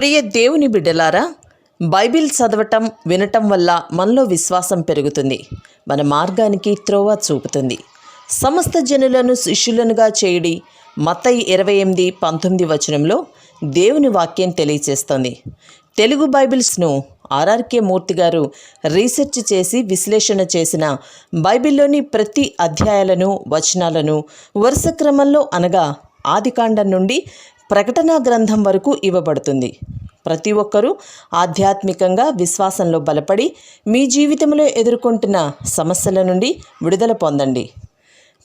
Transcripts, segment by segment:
ప్రియ దేవుని బిడ్డలారా, బైబిల్ చదవటం వినటం వల్ల మనలో విశ్వాసం పెరుగుతుంది. మన మార్గానికి త్రోవ చూపుతుంది. సమస్త జనులను శిష్యులనుగా చేయుడి మత్తయి 28:19 వచనంలో దేవుని వాక్యం తెలియచేస్తోంది. తెలుగు బైబిల్స్ను ఆర్ఆర్కే మూర్తి గారు రీసెర్చ్ చేసి విశ్లేషణ చేసిన బైబిల్లోని ప్రతి అధ్యాయాలను వచనాలను వరుస క్రమంలో అనగా ఆదికాండం నుండి ప్రకటనా గ్రంథం వరకు ఇవ్వబడుతుంది. ప్రతి ఒక్కరూ ఆధ్యాత్మికంగా విశ్వాసంలో బలపడి మీ జీవితంలో ఎదుర్కొంటున్న సమస్యల నుండి విడుదల పొందండి.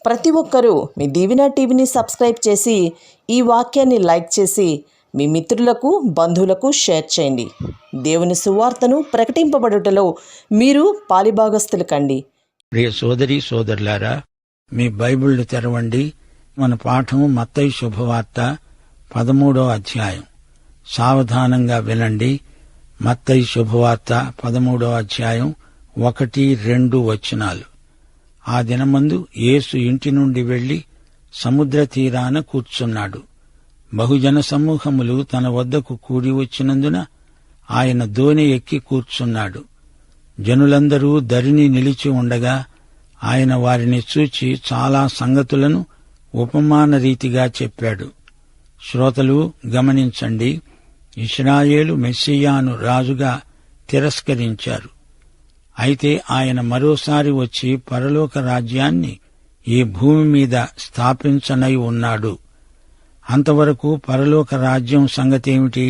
ప్రతి ఒక్కరూ మీ దీవెన టీవీని సబ్స్క్రైబ్ చేసి ఈ వాక్యాన్ని లైక్ చేసి మీ మిత్రులకు బంధువులకు షేర్ చేయండి. దేవుని సువార్తను ప్రకటింపబడుటలో మీరు పాలిభాగస్తులు కండి. ప్రియ సోదరి సోదరులారా, మీ బైబిళ్లు తెరవండి. మన పాఠం మత్తయి శుభవార్త 13వ అధ్యాయం. సావధానంగా వినండి. మత్తయి శుభవార్త 13వ అధ్యాయం 1-2 వచనాలు. ఆ దినమందు యేసు ఇంటి నుండి వెళ్లి సముద్ర తీరాన కూర్చున్నాడు. బహుజన సమూహములు తన వద్దకు కూడి వచ్చినందున ఆయన దోణి ఎక్కి కూర్చున్నాడు. జనులందరూ దరిని నిలిచి ఉండగా ఆయన వారిని చూచి చాలా సంగతులను ఉపమాన రీతిగా చెప్పాడు. శ్రోతలు గమనించండి. ఇశ్రాయేలు మెస్సియాను రాజుగా తిరస్కరించారు. అయితే ఆయన మరోసారి వచ్చి పరలోక రాజ్యాన్ని ఈ భూమి మీద స్థాపించనై ఉన్నాడు. అంతవరకు పరలోక రాజ్యం సంగతేమిటి?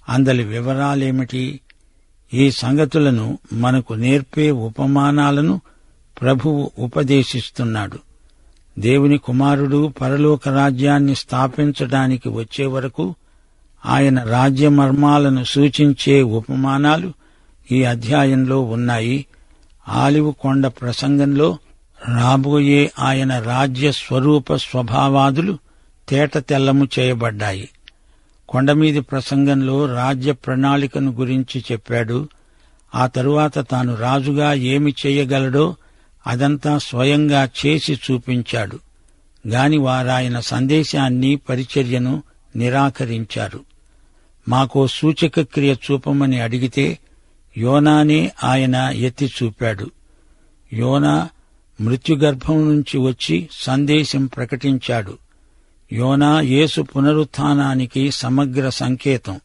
అందలి వివరాలేమిటి? ఈ సంగతులను మనకు నేర్పే ఉపమానాలను ప్రభువు ఉపదేశిస్తున్నాడు. దేవుని కుమారుడు పరలోక రాజ్యాన్ని స్థాపించడానికి వచ్చే వరకు ఆయన రాజ్య మర్మాలను సూచించే ఉపమానాలు ఈ అధ్యాయంలో ఉన్నాయి. ఆలివ్ కొండ ప్రసంగంలో రాబోయే ఆయన రాజ్య స్వరూప స్వభావాదులు తేటతెల్లము చేయబడ్డాయి. కొండమీది ప్రసంగంలో రాజ్య ప్రణాళికను గురించి చెప్పాడు. ఆ తరువాత తాను రాజుగా ఏమి చేయగలడో అదంతా స్వయంగా చేసి చూపించాడు. గాని వారాయన సందేశాన్ని పరిచర్యను నిరాకరించారు. మాకో సూచక క్రియ చూపమని అడిగితే యోనానే ఆయన ఎత్తి చూపాడు. యోనా మృత్యుగర్భం నుంచి వచ్చి సందేశం ప్రకటించాడు. యోనా యేసు పునరుత్థానానికి సమగ్ర సంకేతం.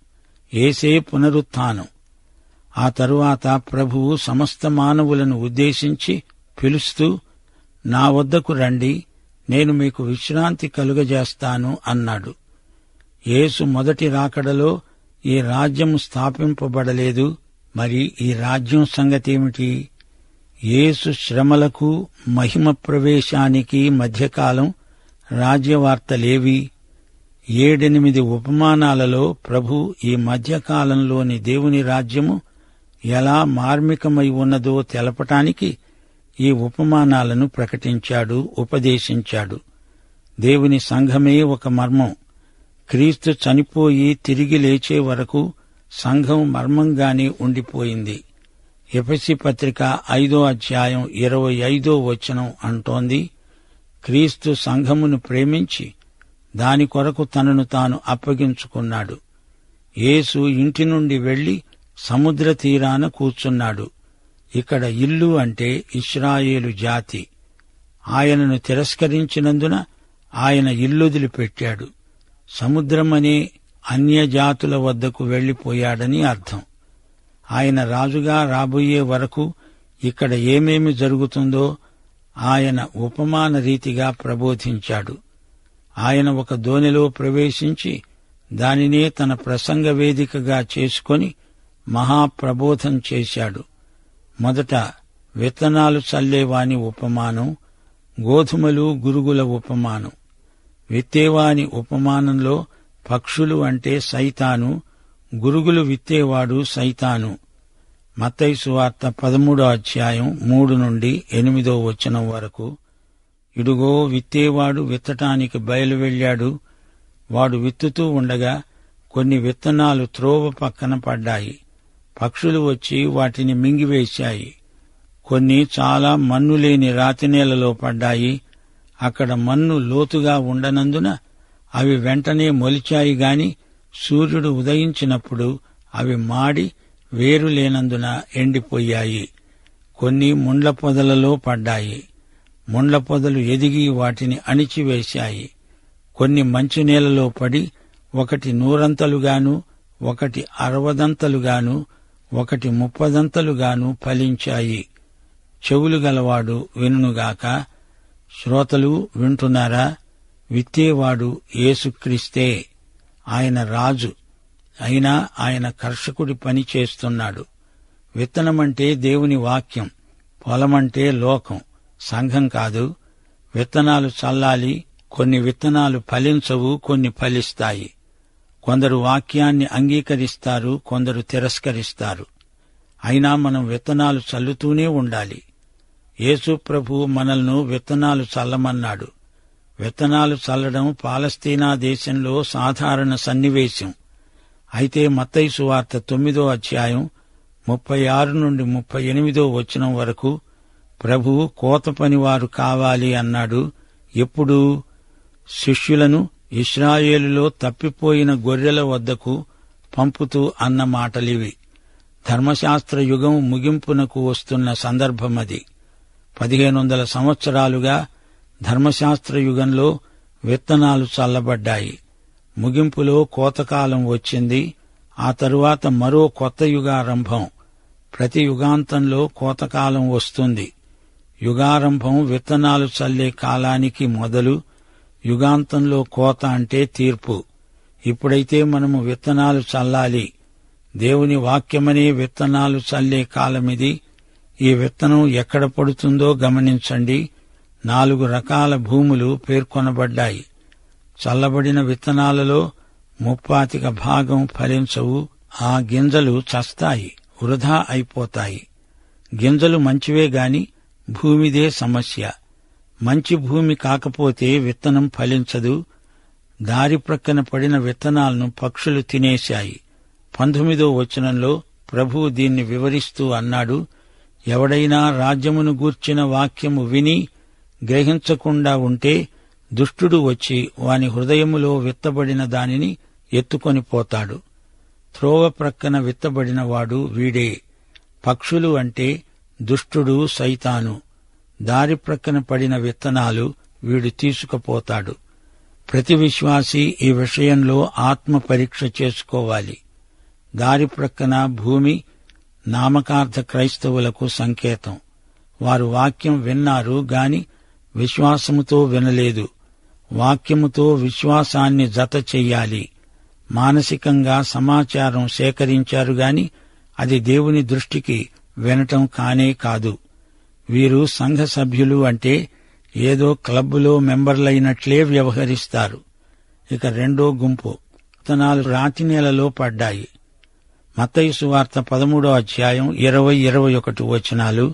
యేసే పునరుత్థానం. ఆ తరువాత ప్రభువు సమస్త మానవులను ఉద్దేశించి పిలుస్తూ, నా వద్దకు రండి, నేను మీకు విశ్రాంతి కలుగజేస్తాను అన్నాడు. యేసు మొదటి రాకడలో ఈ రాజ్యం స్థాపింపబడలేదు. మరి ఈ రాజ్యం సంగతేమిటి? యేసు శ్రమలకు మహిమ ప్రవేశానికి మధ్యకాలం రాజ్యవార్తలేవి? 7-8 ఉపమానాలలో ప్రభు ఈ మధ్యకాలంలోని దేవుని రాజ్యము ఎలా మార్మికమై ఉన్నదో తెలపటానికి ఈ ఉపమానాలను ప్రకటించాడు, ఉపదేశించాడు. దేవుని సంఘమే ఒక మర్మం. క్రీస్తు చనిపోయి తిరిగి లేచే వరకు సంఘం మర్మంగానే ఉండిపోయింది. ఎఫెసీ పత్రిక 5వ అధ్యాయం 25వ వచనం అంటోంది, క్రీస్తు సంఘమును ప్రేమించి దాని కొరకు తనను తాను అప్పగించుకున్నాడు. యేసు ఇంటి నుండి వెళ్లి సముద్ర తీరాన కూర్చున్నాడు. ఇక్కడ ఇల్లు అంటే ఇశ్రాయేలు జాతి. ఆయనను తిరస్కరించినందున ఆయన ఇల్లొదిలిపెట్టాడు. సముద్రమనే అన్యజాతుల వద్దకు వెళ్లిపోయాడని అర్థం. ఆయన రాజుగా రాబోయే వరకు ఇక్కడ ఏమేమి జరుగుతుందో ఆయన ఉపమాన రీతిగా ప్రబోధించాడు. ఆయన ఒక దోణిలో ప్రవేశించి దానినే తన ప్రసంగ వేదికగా చేసుకొని మహాప్రబోధం చేశాడు. మొదట విత్తనాలు చల్లేవాని ఉపమానం, గోధుమలు గురుగుల ఉపమానం. విత్తేవాని ఉపమానంలో పక్షులు అంటే సైతాను, గురుగులు విత్తేవాడు సైతాను. మత్తయి సువార్త 13వ అధ్యాయం 3-8 వచనం వరకు. ఇడుగో, విత్తేవాడు విత్తటానికి బయలు వెళ్లాడు. వాడు విత్తుతూ ఉండగా కొన్ని విత్తనాలు త్రోవ పక్కన పడ్డాయి. పక్షులు వచ్చి వాటిని మింగివేశాయి. కొన్ని చాలా మన్నులేని రాతినేలలో పడ్డాయి. అక్కడ మన్ను లోతుగా ఉండనందున అవి వెంటనే మొలిచాయి గాని సూర్యుడు ఉదయించినప్పుడు అవి మాడి వేరు లేనందున ఎండిపోయాయి. కొన్ని ముండ్ల పొదలలో పడ్డాయి. ముండ్ల పొదలు ఎదిగి వాటిని అణిచివేశాయి. కొన్ని మంచి నేలలో పడి ఒకటి 100 ఒకటి 60 ఒకటి 30 ఫలించాయి. చెవులు గలవాడు వినుగాక. శ్రోతలు వింటున్నారా? విత్తేవాడు యేసుక్రీస్తే. ఆయన రాజు అయినా ఆయన కర్షకుడి పని చేస్తున్నాడు. విత్తనమంటే దేవుని వాక్యం, పొలమంటే లోకం, సంఘం కాదు. విత్తనాలు చల్లాలి. కొన్ని విత్తనాలు ఫలించవు, కొన్ని ఫలిస్తాయి. కొందరు వాక్యాన్ని అంగీకరిస్తారు, కొందరు తిరస్కరిస్తారు. అయినా మనం విత్తనాలు చల్లుతూనే ఉండాలి. యేసు ప్రభువు మనల్ని విత్తనాలు చల్లమన్నాడు. విత్తనాలు చల్లడం పాలస్తీనా దేశంలో సాధారణ సన్నివేశం. అయితే మత్తయి సువార్త 9వ అధ్యాయం 36 నుండి 38 వచనం వరకు ప్రభువు కోత పనివారు కావాలి అన్నాడు. ఎప్పుడు? శిష్యులను ఇశ్రాయేలులో తప్పిపోయిన గొర్రెల వద్దకు పంపుతూ అన్న మాటలివి. ధర్మశాస్త్ర యుగం ముగింపునకు వస్తున్న సందర్భమది. 1500 సంవత్సరాలుగా ధర్మశాస్త్ర యుగంలో విత్తనాలు చల్లబడ్డాయి. ముగింపులో కోతకాలం వచ్చింది. ఆ తరువాత మరో కొత్త యుగారంభం. ప్రతి యుగాంతంలో కోతకాలం వస్తుంది. యుగారంభం విత్తనాలు చల్లే కాలానికి మొదలు. యుగాంతంలో కోత అంటే తీర్పు. ఇప్పుడైతే మనము విత్తనాలు చల్లాలి. దేవుని వాక్యమనే విత్తనాలు చల్లే కాలమిది. ఈ విత్తనం ఎక్కడ పడుతుందో గమనించండి. 4 రకాల భూములు పేర్కొనబడ్డాయి. చల్లబడిన విత్తనాలలో 35% ఫలించవు. ఆ గింజలు చస్తాయి, వృధా అయిపోతాయి. గింజలు మంచివే గాని భూమిదే సమస్య. మంచి భూమి కాకపోతే విత్తనం ఫలించదు. దారి ప్రక్కన పడిన విత్తనాలను పక్షులు తినేశాయి. 19వ వచనంలో ప్రభువు దీన్ని వివరిస్తూ అన్నాడు, ఎవడైనా రాజ్యమును గూర్చిన వాక్యము విని గ్రహించకుండా ఉంటే దుష్టుడు వచ్చి వాని హృదయములో విత్తబడిన దానిని ఎత్తుకొని పోతాడు. త్రోవ ప్రక్కన విత్తబడిన వాడు వీడే. పక్షులు అంటే దుష్టుడు, సైతాను. దారి ప్రక్కన పడిన విత్తనాలు వీడు తీసుకుపోతాడు. ప్రతి విశ్వాసి ఈ విషయంలో ఆత్మ పరీక్ష చేసుకోవాలి. దారి ప్రక్కన భూమి నామకార్థ క్రైస్తవులకు సంకేతం. వారు వాక్యం విన్నారు గాని విశ్వాసముతో వినలేదు. వాక్యముతో విశ్వాసాన్ని జత చెయ్యాలి. మానసికంగా సమాచారం సేకరించారు గాని అది దేవుని దృష్టికి వినటం కానే కాదు. వీరు సంఘ సభ్యులు అంటే ఏదో క్లబ్బులో మెంబర్లైనట్లే వ్యవహరిస్తారు. ఇక రెండో గుంపు విత్తనాలు రాతి నేలలో పడ్డాయి. మత్తయి సువార్త 13వ అధ్యాయం 20-21 వచనాలు.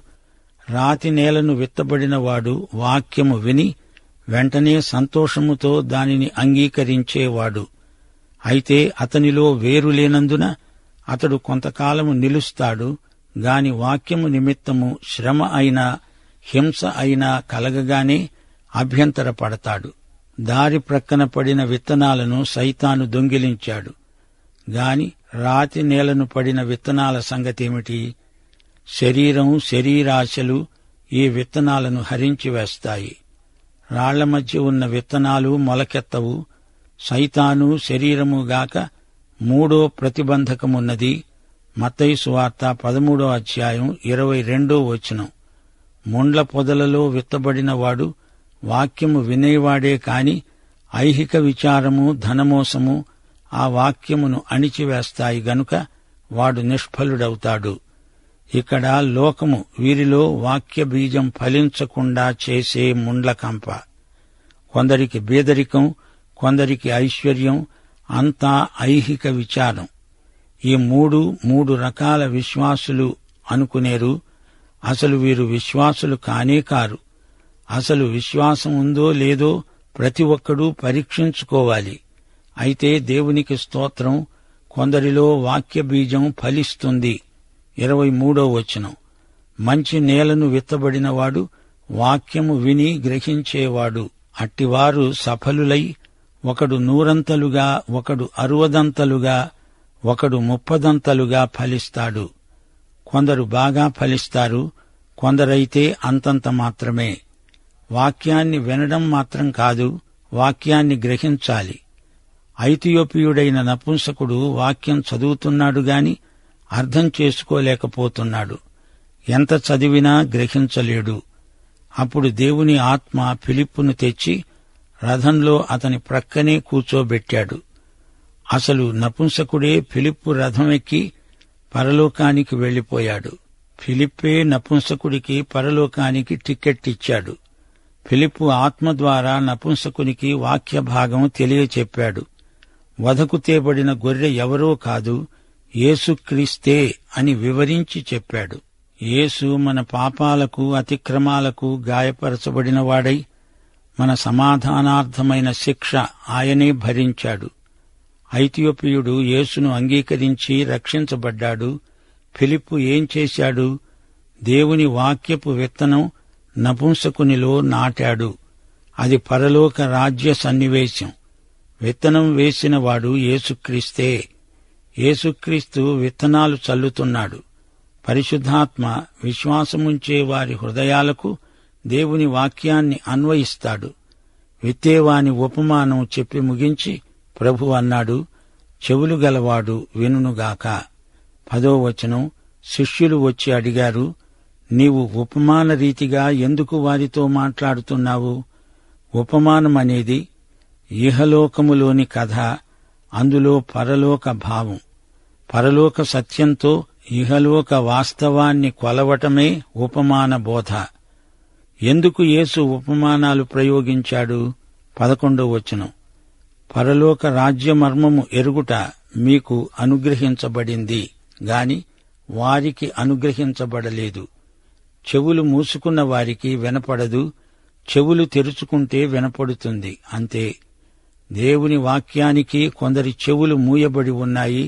రాతి నేలను విత్తబడిన వాడు వాక్యము విని వెంటనే సంతోషముతో దానిని అంగీకరించేవాడు. అయితే అతనిలో వేరు లేనందున అతడు కొంతకాలము నిలుస్తాడు గాని వాక్యము నిమిత్తము శ్రమ అయినా హింస అయినా కలగగానే అభ్యంతరపడతాడు. దారి ప్రక్కన పడిన విత్తనాలను సైతాను దొంగిలించాడు. గాని రాతి నేలను పడిన విత్తనాల సంగతేమిటి? శరీరం, శరీరాశలు ఈ విత్తనాలను హరించివేస్తాయి. రాళ్ల మధ్య ఉన్న విత్తనాలు మొలకెత్తవు. సైతాను, శరీరముగాక మూడో ప్రతిబంధకమున్నది. మత్తయి సువార్త 13వ అధ్యాయం 22వ వచనం. ముండ్ల పొదలలో విత్తబడిన వాడు వాక్యము వినేవాడే కాని ఐహిక విచారము, ధనమోసము ఆ వాక్యమును అణిచివేస్తాయి గనుక వాడు నిష్ఫలుడవుతాడు. ఇక్కడ లోకము వీరిలో వాక్య బీజం ఫలించకుండా చేసే ముండ్లకంప. కొందరికి బేదరికం, కొందరికి ఐశ్వర్యం, అంతా ఐహిక విచారం. ఈ మూడు రకాల విశ్వాసులు అనుకునేరు. అసలు వీరు విశ్వాసులు కానే కారు. అసలు విశ్వాసం ఉందో లేదో ప్రతి ఒక్కడూ పరీక్షించుకోవాలి. అయితే దేవునికి స్తోత్రం, కొందరిలో వాక్య బీజం ఫలిస్తుంది. 23వ వచనం. మంచి నేలను విత్తబడినవాడు వాక్యము విని గ్రహించేవాడు. అట్టివారు సఫలులై ఒకడు 100 ఒకడు 60 ఒకడు 30 ఫలిస్తాడు. కొందరు బాగా ఫలిస్తారు, కొందరైతే అంతంత మాత్రమే. వాక్యాన్ని వినడం మాత్రం కాదు, వాక్యాన్ని గ్రహించాలి. ఐథియోపియుడైన నపుంసకుడు వాక్యం చదువుతున్నాడు గాని అర్థం చేసుకోలేకపోతున్నాడు. ఎంత చదివినా గ్రహించలేడు. అప్పుడు దేవుని ఆత్మ ఫిలిప్పును తెచ్చి రథంలో అతని ప్రక్కనే కూర్చోబెట్టాడు. అసలు నపుంసకుడే ఫిలిప్పు రథం ఎక్కి పరలోకానికి వెళ్లిపోయాడు. ఫిలిప్పే నపుంసకుడికి పరలోకానికి టికెట్ ఇచ్చాడు. ఫిలిప్పు ఆత్మ ద్వారా నపుంసకునికి వాక్య భాగం తెలియచెప్పాడు. వధకు తేబడిన గొర్రె ఎవరో కాదు, యేసుక్రీస్తే అని వివరించి చెప్పాడు. యేసు మన పాపాలకు అతిక్రమాలకు గాయపరచబడినవాడై మన సమాధానార్థమైన శిక్ష ఆయనే భరించాడు. ఐథియోపియుడు యేసును అంగీకరించి రక్షించబడ్డాడు. ఫిలిప్పు ఏం చేశాడు? దేవుని వాక్యపు విత్తనం నపుంసకునిలో నాటాడు. అది పరలోక రాజ్య సన్నివేశం. విత్తనం వేసినవాడు యేసుక్రీస్తే. యేసుక్రీస్తు విత్తనాలు చల్లుతున్నాడు. పరిశుద్ధాత్మ విశ్వాసముంచే వారి హృదయాలకు దేవుని వాక్యాన్ని అన్వయిస్తాడు. విత్తేవాని ఉపమానం చెప్పి ముగించి ప్రభు అన్నాడు, చెవులు గలవాడు వినుగాక. 10వ వచనం. శిష్యులు వచ్చి అడిగారు, నీవు ఉపమాన రీతిగా ఎందుకు వారితో మాట్లాడుతున్నావు? ఉపమానమనేది ఇహలోకములోని కథ, అందులో పరలోక భావం. పరలోక సత్యంతో ఇహలోక వాస్తవాన్ని కొలవటమే ఉపమాన బోధ. ఎందుకు యేసు ఉపమానాలు ప్రయోగించాడు? 11వ వచనం. పరలోక రాజ్యమర్మము ఎరుగుట మీకు అనుగ్రహించబడింది గాని వారికి అనుగ్రహించబడలేదు. చెవులు మూసుకున్న వారికి వినపడదు, చెవులు తెరుచుకుంటే వినపడుతుంది. అంతే. దేవుని వాక్యానికి కొందరి చెవులు మూయబడి ఉన్నాయి.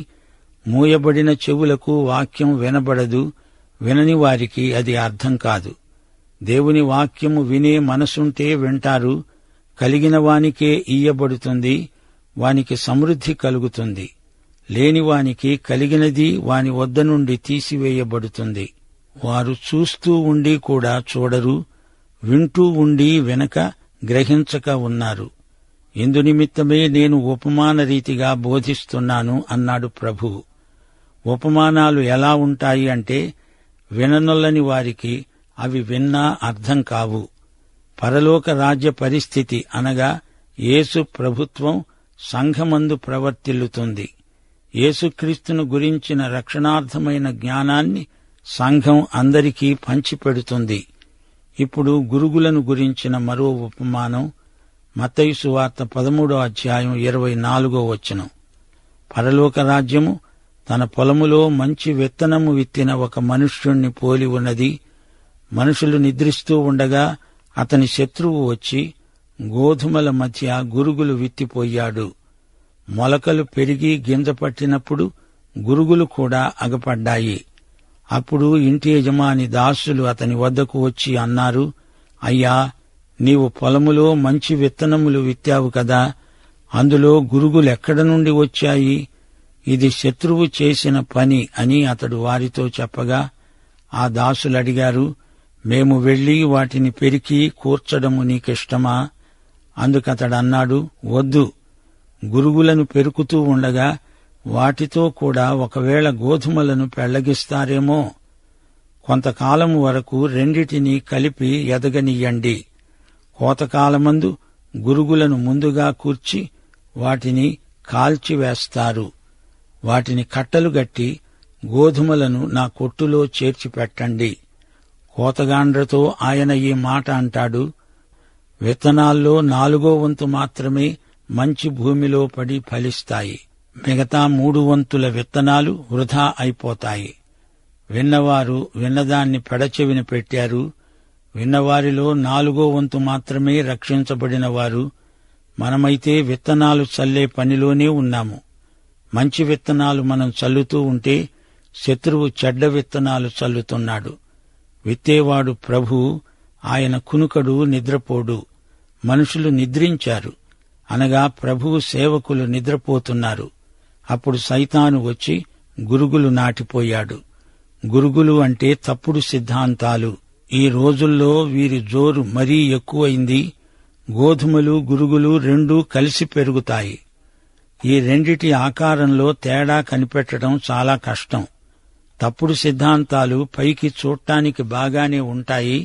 మూయబడిన చెవులకు వాక్యం వినబడదు, వినని వారికి అది అర్థం కాదు. దేవుని వాక్యము వినే మనసుంటే వింటారు. కలిగిన వానికే ఇయ్యబడుతుంది, వానికి సమృద్ధి కలుగుతుంది. లేనివానికి కలిగినది వాని వద్ద నుండి తీసివేయబడుతుంది. వారు చూస్తూ ఉండి కూడా చూడరు, వింటూ ఉండి వెనక గ్రహించక ఉన్నారు. ఇందునిమిత్తమే నేను ఉపమాన రీతిగా బోధిస్తున్నాను అన్నాడు ప్రభువు. ఉపమానాలు ఎలా ఉంటాయి అంటే, విననొల్లని వారికి అవి విన్నా అర్థం కావు. పరలోక రాజ్య పరిస్థితి అనగా యేసు ప్రభుత్వం సంఘమందు ప్రవర్తిల్లుతుంది. యేసుక్రీస్తును గురించిన రక్షణార్థమైన జ్ఞానాన్ని సంఘం అందరికీ పంచిపెడుతుంది. ఇప్పుడు గురుగులను గురించిన మరో ఉపమానం. మత్తయి సువార్త 13వ అధ్యాయం 24వ వచనం. పరలోక రాజ్యము తన పొలములో మంచి విత్తనము విత్తిన ఒక మనుష్యుణ్ణి పోలి ఉన్నది. మనుషులు నిద్రిస్తూ ఉండగా అతని శత్రువు వచ్చి గోధుమల మధ్య గురుగులు విత్తిపోయాడు. మొలకలు పెరిగి గింజ పట్టినప్పుడు గురుగులు కూడా అగపడ్డాయి. అప్పుడు ఇంటి యజమాని దాసులు అతని వద్దకు వచ్చి అన్నారు, అయ్యా, నీవు పొలములో మంచి విత్తనములు విత్తావు కదా, అందులో గురుగులెక్కడ నుండి వచ్చాయి? ఇది శత్రువు చేసిన పని అని అతడు వారితో చెప్పగా, ఆ దాసులడిగారు, మేము వెళ్లి వాటిని పెరికి కూర్చడము నీకిష్టమా? అందుకతడన్నాడు, వద్దు. గురుగులను పెరుకుతూ ఉండగా వాటితో కూడా ఒకవేళ గోధుమలను పెళ్లగిస్తారేమో. కొంతకాలం వరకు రెండిటినీ కలిపి ఎదగనియ్యండి. కోతకాలమందు గురుగులను ముందుగా కూర్చి వాటిని కాల్చివేస్తారు. వాటిని కట్టలు గట్టి గోధుమలను నా కొట్టులో చేర్చిపెట్టండి. కోతగాండ్రతో ఆయన ఈ మాట అంటాడు, విత్తనాల్లో 4వ వంతు మాత్రమే మంచి భూమిలో పడి ఫలిస్తాయి. మిగతా 3 వంతుల విత్తనాలు వృధా అయిపోతాయి. విన్నవారు విన్నదాన్ని పెడచెవిన పెట్టారు. విన్నవారిలో 4వ వంతు మాత్రమే రక్షించబడినవారు. మనమైతే విత్తనాలు చల్లే పనిలోనే ఉన్నాము. మంచి విత్తనాలు మనం చల్లుతూ ఉంటే శత్రువు చెడ్డ విత్తనాలు చల్లుతున్నాడు. విత్తేవాడు ప్రభువు, ఆయన కునుకడు, నిద్రపోడు. మనుషులు నిద్రించారు, అనగా ప్రభువు సేవకులు నిద్రపోతున్నారు. అప్పుడు సైతాను వచ్చి గురుగులు నాటిపోయాడు. గురుగులు అంటే తప్పుడు సిద్ధాంతాలు. ఈ రోజుల్లో వీరి జోరు మరీ ఎక్కువైంది. గోధుమలు, గురుగులు రెండూ కలిసి పెరుగుతాయి. ఈ రెండిటి ఆకారంలో తేడా కనిపెట్టడం చాలా కష్టం. తప్పుడు సిద్ధాంతాలు పైకి చూడటానికి బాగానే ఉంటాయి.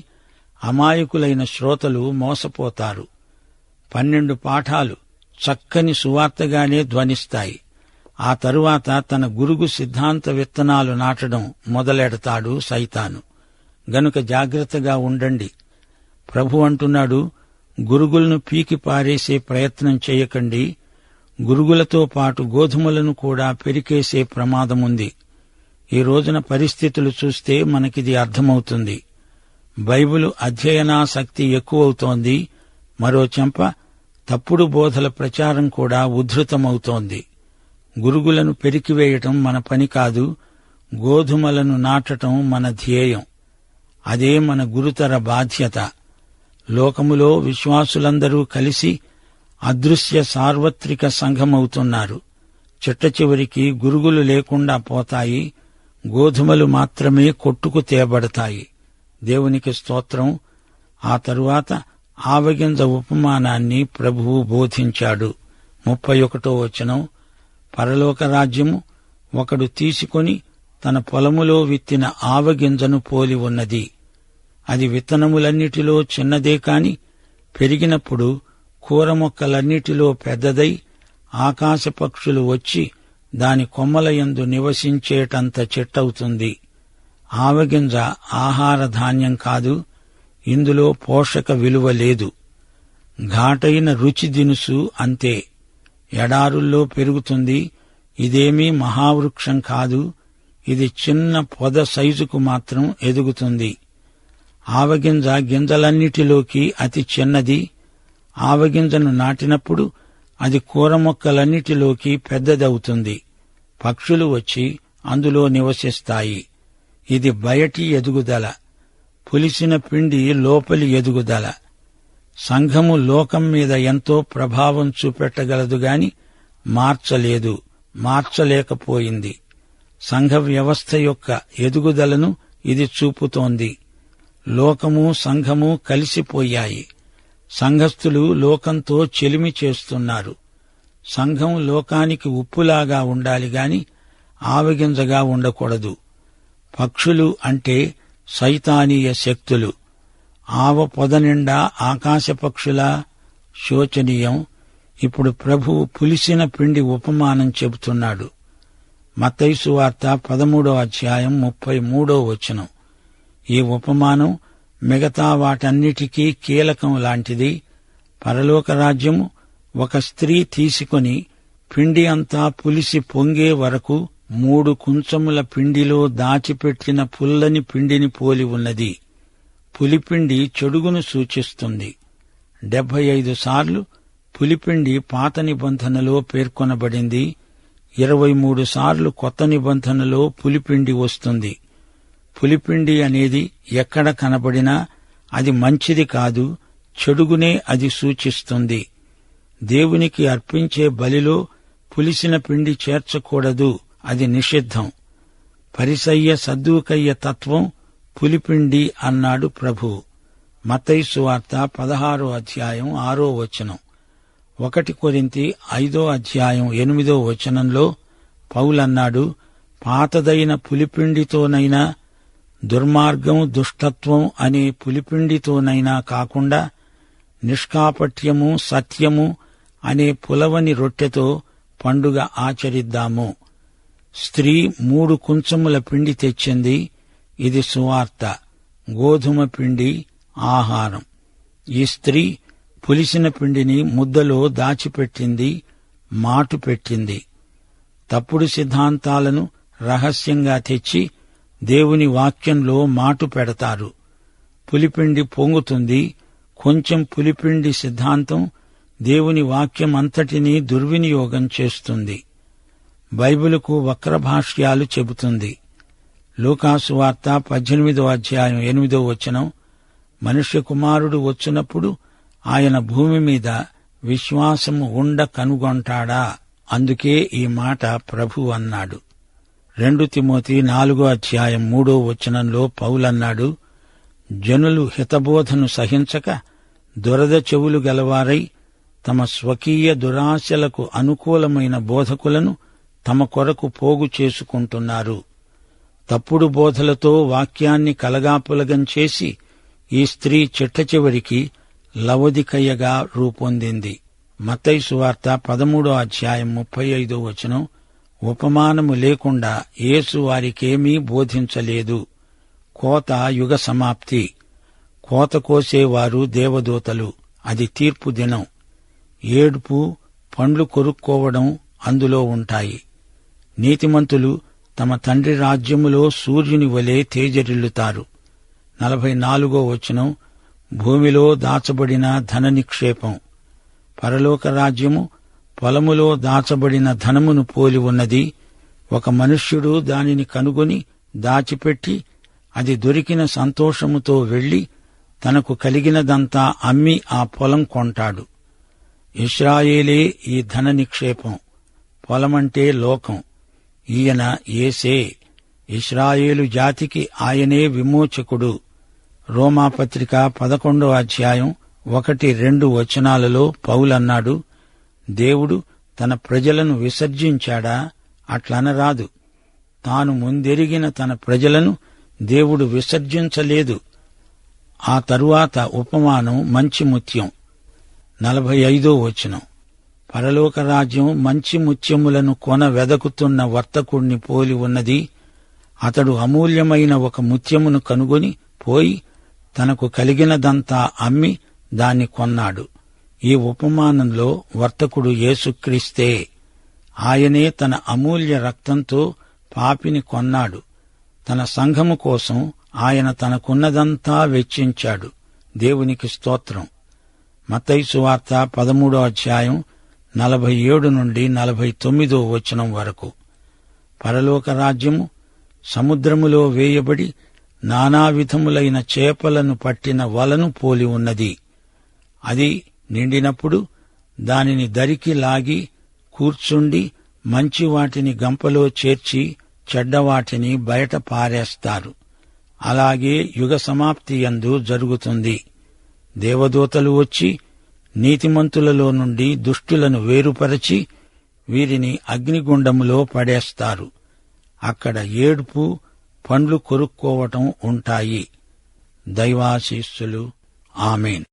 అమాయకులైన శ్రోతలు మోసపోతారు. 12 పాఠాలు చక్కని సువార్తగానే ధ్వనిస్తాయి. ఆ తరువాత తన గురుగు సిద్ధాంత విత్తనాలు నాటడం మొదలెడతాడు సైతాను. గనుక జాగ్రత్తగా ఉండండి. ప్రభు అంటున్నాడు, గురుగులను పీకి పారేసే ప్రయత్నం చేయకండి. గురుగులతో పాటు గోధుమలను కూడా పెరికేసే ప్రమాదముంది. ఈ రోజున పరిస్థితులు చూస్తే మనకిది అర్థమవుతుంది. బైబిలు అధ్యయనాసక్తి ఎక్కువవుతోంది. మరో చెంప తప్పుడు బోధల ప్రచారం కూడా ఉధృతమవుతోంది. గురుగులను పెరికివేయటం మన పని కాదు, గోధుమలను నాటటం మన ధ్యేయం. అదే మన గురుతర బాధ్యత. లోకములో విశ్వాసులందరూ కలిసి అదృశ్య సార్వత్రిక సంఘమవుతున్నారు. చిట్టచివరికి గురుగులు లేకుండా పోతాయి, గోధుమలు మాత్రమే కొట్టుకు తేబడతాయి. దేవునికి స్తోత్రం. ఆ తరువాత ఆవగింజ ఉపమానాన్ని ప్రభువు బోధించాడు. 31వ వచనం, పరలోక రాజ్యము ఒకడు తీసుకొని తన పొలములో విత్తిన ఆవగింజను పోలి ఉన్నది. అది విత్తనములన్నిటిలో చిన్నదే కాని పెరిగినప్పుడు కూర మొక్కలన్నిటిలో పెద్దదై ఆకాశ పక్షులు వచ్చి దాని కొమ్మలయందు నివసించేటంత చెట్టవుతుంది. ఆవగింజ ఆహార ధాన్యం కాదు, ఇందులో పోషక విలువ లేదు. ఘాటైన రుచి దినుసు అంతే. ఎడారుల్లో పెరుగుతుంది. ఇదేమీ మహావృక్షం కాదు, ఇది చిన్న పొద సైజుకు మాత్రం ఎదుగుతుంది. ఆవగింజ గింజలన్నిటిలోకి అతి చిన్నది. ఆవగింజను నాటినప్పుడు అది కూర మొక్కలన్నిటిలోకి పెద్దదవుతుంది. పక్షులు వచ్చి అందులో నివసిస్తాయి. ఇది బయటి ఎదుగుదల, పులిసిన పిండి లోపలి ఎదుగుదల. సంఘము లోకం మీద ఎంతో ప్రభావం చూపెట్టగలదు గాని మార్చలేదు, మార్చలేకపోయింది. సంఘ వ్యవస్థ యొక్క ఎదుగుదలను ఇది చూపుతోంది. లోకము సంఘము కలిసిపోయాయి. సంఘస్థులు లోకంతో చెలిమి చేస్తున్నారు. సంఘం లోకానికి ఉప్పులాగా ఉండాలి గాని ఆవగింజగా ఉండకూడదు. పక్షులు అంటే సైతానీయ శక్తులు. ఆవ పొద నిండా ఆకాశ పక్షులా? శోచనీయం. ఇప్పుడు ప్రభువు పులిసిన పిండి ఉపమానం చెబుతున్నాడు. మత్తయి సువార్త 13వ అధ్యాయం 33వ వచనం. ఈ ఉపమానం మిగతా వాటన్నిటికీ కీలకం లాంటిది. పరలోక రాజ్యము ఒక స్త్రీ తీసుకొని పిండి అంతా పులిసి పొంగే వరకు 3 కుంచముల పిండిలో దాచిపెట్టిన పుల్లని పిండిని పోలి ఉన్నది. పులిపిండి చెడుగును సూచిస్తుంది. 75 సార్లు పులిపిండి పాత నిబంధనలో పేర్కొనబడింది. 23 సార్లు కొత్త నిబంధనలో పులిపిండి వస్తుంది. పులిపిండి అనేది ఎక్కడ కనబడినా అది మంచిది కాదు, చెడుగునే అది సూచిస్తుంది. దేవునికి అర్పించే బలిలో పులిసిన పిండి చేర్చకూడదు, అది నిషిద్ధం. పరిసయ్య సద్దూకయ్య తత్వం పులిపిండి అన్నాడు ప్రభువు. మత్తయి సువార్త 16వ అధ్యాయం 6వ వచనం. 1 కొరింథీ 5వ అధ్యాయం 8వ వచనంలో పౌలన్నాడు, పాతదైన పులిపిండితోనైనా దుర్మార్గం దుష్టత్వం అనే పులిపిండితోనైనా కాకుండా నిష్కాపట్యము సత్యము అనే పులవని రొట్టెతో పండుగ ఆచరిద్దాము. స్త్రీ 3 కుంచముల పిండి తెచ్చింది. ఇది సువార్త, గోధుమ పిండి ఆహారం. ఈ స్త్రీ పులిసిన పిండిని ముద్దలో దాచిపెట్టింది, మాటు పెట్టింది. తప్పుడు సిద్ధాంతాలను రహస్యంగా తెచ్చి దేవుని వాక్యంలో మాటు పెడతారు. పులిపిండి పొంగుతుంది. కొంచెం పులిపిండి సిద్ధాంతం దేవుని వాక్యం అంతటినీ దుర్వినియోగం చేస్తుంది. బైబిలుకు వక్రభాష్యాలు చెబుతుంది. లూకాసు వార్త 18వ అధ్యాయం 8వ వచనం, మనుష్య కుమారుడు వచ్చినప్పుడు ఆయన భూమి మీద విశ్వాసము ఉండ కనుగొంటాడా? అందుకే ఈ మాట ప్రభు అన్నాడు. 2 తిమోతి 4:3 పౌలన్నాడు, జనులు హితబోధను సహించక దురద చెవులు గలవారై తమ స్వకీయ దురాశలకు అనుకూలమైన బోధకులను తమ కొరకు పోగు చేసుకుంటున్నారు. తప్పుడు బోధలతో వాక్యాన్ని కలగాపులగం చేసి ఈ స్త్రీ చిట్టచివరికి లవొదికయ్యగా రూపొందింది. మత్తయి సువార్త 13:35 ఉపమానము లేకుండా యేసు వారికేమీ బోధించలేదు. కోత యుగ సమాప్తి. కోత కోసేవారు దేవదూతలు. అది తీర్పు దినం. ఏడుపు, పండ్లు కొరుక్కోవడం అందులో ఉంటాయి. నీతిమంతులు తమ తండ్రి రాజ్యములో సూర్యుని వలె తేజరిల్లుతారు. 44 భూమిలో దాచబడిన ధన నిక్షేపం. పరలోక రాజ్యము పొలములో దాచబడిన ధనమును పోలి ఉన్నది. ఒక మనుష్యుడు దానిని కనుగొని దాచిపెట్టి అది దొరికిన సంతోషముతో వెళ్లి తనకు కలిగినదంతా అమ్మి ఆ పొలం కొంటాడు. ఇశ్రాయేలే ఈ ధన నిక్షేపం. పొలమంటే లోకం. ఈయన యేసే. ఇశ్రాయేలు జాతికి ఆయనే విమోచకుడు. రోమాపత్రిక 11:1-2 పౌలన్నాడు, దేవుడు తన ప్రజలను విసర్జించాడా? అట్లనరాదు. తాను ముందెరిగిన తన ప్రజలను దేవుడు విసర్జించలేదు. ఆ తరువాత ఉపమానం మంచి ముత్యం. 45 పరలోక రాజ్యం మంచి ముత్యములను కొన వెదకుతున్న వర్తకుణ్ణి పోలి ఉన్నది. అతడు అమూల్యమైన ఒక ముత్యమును కనుగొని పోయి తనకు కలిగినదంతా అమ్మి దాన్ని కొన్నాడు. ఈ ఉపమానంలో వర్తకుడు యేసుక్రీస్తే. ఆయనే తన అమూల్య రక్తంతో పాపిని కొన్నాడు. తన సంఘము కోసం ఆయన తనకున్నదంతా వెచ్చించాడు. దేవునికి స్తోత్రం. మత్తయి సువార్త 13:47-49 పరలోక రాజ్యము సముద్రములో వేయబడి నానావిధములైన చేపలను పట్టిన వలను పోలి ఉన్నది. అది నిండినప్పుడు దానిని దరికి లాగి కూర్చుండి మంచి వాటిని గంపలో చేర్చి చెడ్డవాటిని బయట పారేస్తారు. అలాగే యుగ సమాప్తి యందు జరుగుతుంది. దేవదూతలు వచ్చి నీతిమంతులలో నుండి దుష్టులను వేరుపరచి వీరిని అగ్నిగుండములో పడేస్తారు. అక్కడ ఏడుపు, పండ్లు కొరుక్కోవటం ఉంటాయి. దైవాశీస్సులు. ఆమేన్.